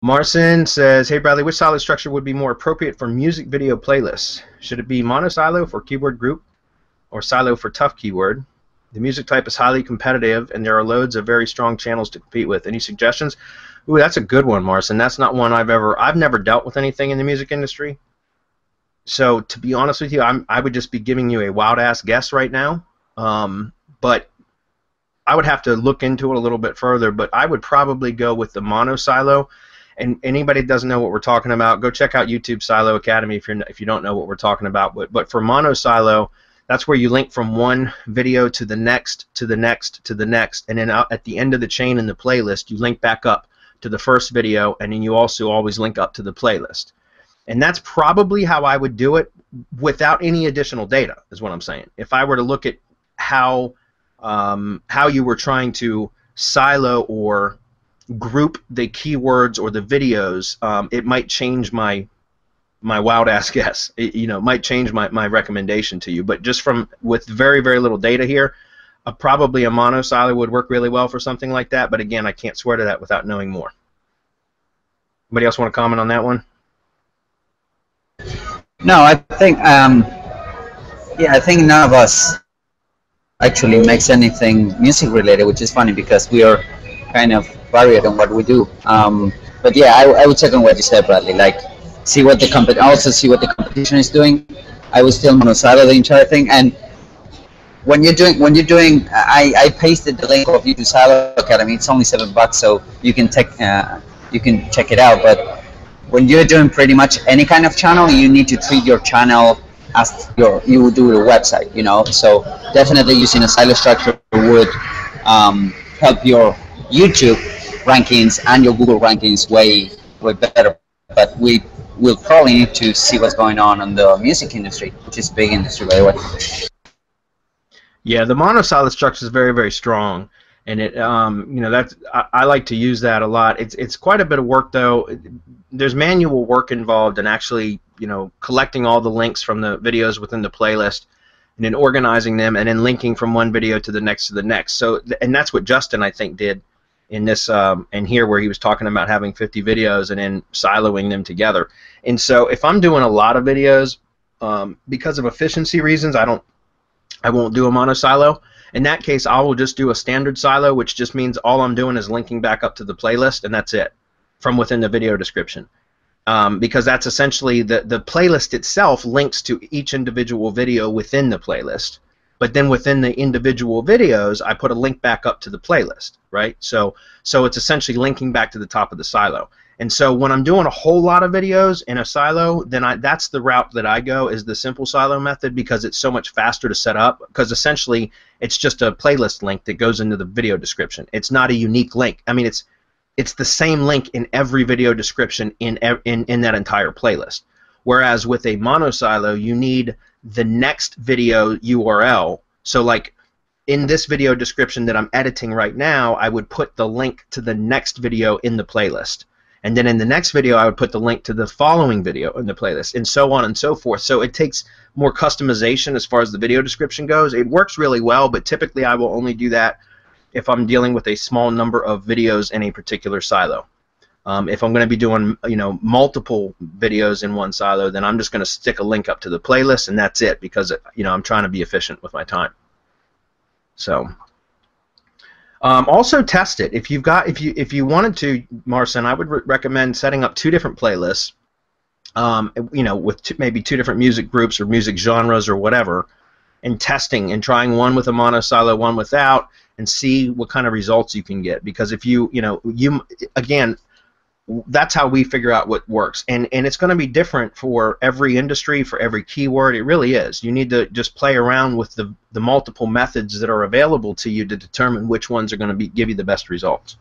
Marcin says, hey Bradley, which silo structure would be more appropriate for music video playlists? Should it be monosilo for keyword group or silo for tough keyword? The music type is highly competitive and there are loads of very strong channels to compete with. Any suggestions? Ooh, that's a good one, Marcin. That's not one I've never dealt with anything in the music industry. So to be honest with you, I would just be giving you a wild ass guess right now. But I would have to look into it a little bit further, but I would probably go with the monosilo. And anybody that doesn't know what we're talking about, go check out YouTube Silo Academy if you don't know what we're talking about. But for monosilo, that's where you link from one video to the next, to the next, to the next, and then at the end of the chain in the playlist, you link back up to the first video, and then you also always link up to the playlist. And that's probably how I would do it without any additional data, is what I'm saying. If I were to look at how you were trying to silo or group the keywords or the videos, it might change my wild ass guess. It might change my recommendation to you. But just with very, very little data here, probably a monosilo would work really well for something like that. But again, I can't swear to that without knowing more. Anybody else want to comment on that one? No, I think I think none of us actually makes anything music related, which is funny because we are kind of varied on what we do. But yeah, I would second what you said, Bradley. Like, see what the competition is doing. I would still monosilo the entire thing. And when you're doing, I pasted the link of YouTube Silo Academy. It's only $7, so you can check it out. But when you're doing pretty much any kind of channel, you need to treat your channel as you would do your website. So definitely using a silo structure would help your YouTube rankings and your Google rankings way better. But we will probably need to see what's going on in the music industry, which is a big industry, by the way. Yeah, the monosilo structure is very, very strong, and it I like to use that a lot. It's quite a bit of work though. There's manual work involved in actually collecting all the links from the videos within the playlist, and then organizing them, and then linking from one video to the next to the next. So, and that's what Justin, I think, did in this and here, where he was talking about having 50 videos and then siloing them together. And so if I'm doing a lot of videos, because of efficiency reasons, I won't do a monosilo. In that case, I will just do a standard silo, which just means all I'm doing is linking back up to the playlist, and that's it, from within the video description. Because that's essentially the playlist itself links to each individual video within the playlist. But then within the individual videos, I put a link back up to the playlist, right? So it's essentially linking back to the top of the silo. And so when I'm doing a whole lot of videos in a silo, then that's the route that I go, is the simple silo method, because it's so much faster to set up, because essentially it's just a playlist link that goes into the video description. It's not a unique link. I mean, it's the same link in every video description in that entire playlist. Whereas with a monosilo, you need the next video URL. So like in this video description that I'm editing right now, I would put the link to the next video in the playlist. And then in the next video, I would put the link to the following video in the playlist, and so on and so forth. So it takes more customization as far as the video description goes. It works really well, but typically I will only do that if I'm dealing with a small number of videos in a particular silo. If I'm going to be doing multiple videos in one silo, then I'm just going to stick a link up to the playlist, and that's it, because I'm trying to be efficient with my time. So also test it. If you wanted to, Marcin, I would recommend setting up 2 different playlists, with maybe 2 different music groups or music genres or whatever, and testing and trying one with a monosilo, one without, and see what kind of results you can get. Because if again, that's how we figure out what works, and it's going to be different for every industry, for every keyword. It really is. You need to just play around with the multiple methods that are available to you to determine which ones are going to give you the best results.